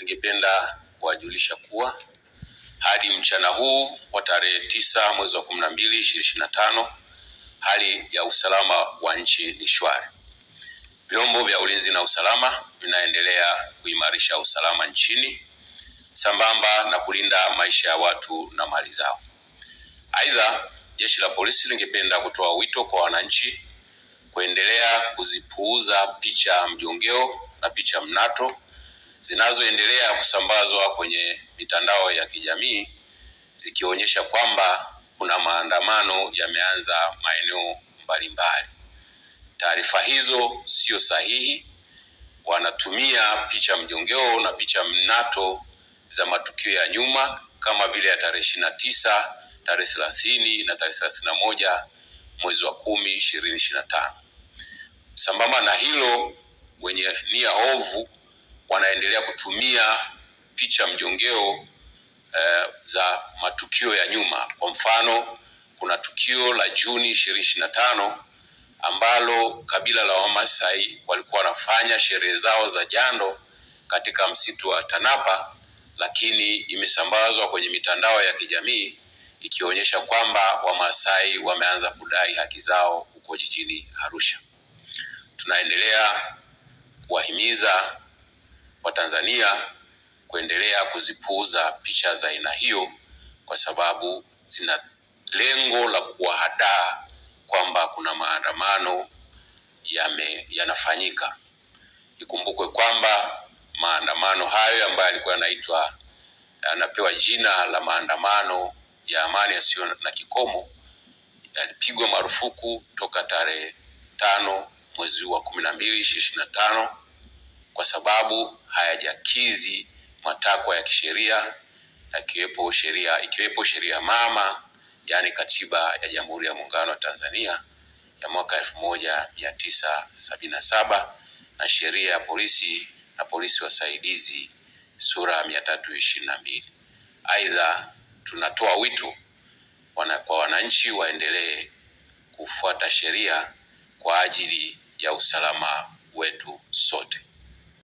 ningependa kuwajulisha kuwa hadi mchana huu wa tarehe 9 mwezi wa 12 2025 hali ya usalama wa nchi ni shwari. Vyombo vya ulinzi na usalama vinaendelea kuimarisha usalama nchini sambamba na kulinda maisha ya watu na mali zao. Aidha, jeshi la polisi lingependa kutoa wito kwa wananchi kuendelea kuzipuuza picha mjongeo na picha mnato zinazoendelea kusambazwa kwenye mitandao ya kijamii zikionyesha kwamba kuna maandamano yameanza maeneo mbalimbali. Taarifa hizo sio sahihi. Wanatumia picha mjongeo na picha mnato za matukio ya nyuma kama vile ya tarehe 29, tarehe 30 na tarehe 31 mwezi wa 10 2025. Sambamba na hilo, wenye nia ovu wanaendelea kutumia picha mjongeo za matukio ya nyuma. Kwa mfano, kuna tukio la Juni 2025 ambalo kabila la Wamasai walikuwa wanafanya sherehe zao za jando katika msitu wa Tanapa, lakini imesambazwa kwenye mitandao ya kijamii ikionyesha kwamba Wamasai wameanza kudai haki zao huko jijini Arusha. Tunaendelea kuwahimiza Watanzania kuendelea kuzipuuza picha za aina hiyo kwa sababu zina lengo la kuwahadaa kwamba kuna maandamano yanafanyika. Ikumbukwe kwamba maandamano hayo ambayo yalikuwa yanapewa jina la maandamano ya amani yasiyo na kikomo yalipigwa marufuku toka tarehe 5 mwezi wa 12 2025 kwa sababu hayajakidhi matakwa ya kisheria ikiwepo sheria mama, yani Katiba ya Jamhuri ya Muungano wa Tanzania ya mwaka 1977 na sheria ya polisi na polisi wasaidizi sura 322. Aidha, tunatoa wito kwa wananchi waendelee kufuata sheria kwa ajili ya usalama wetu sote.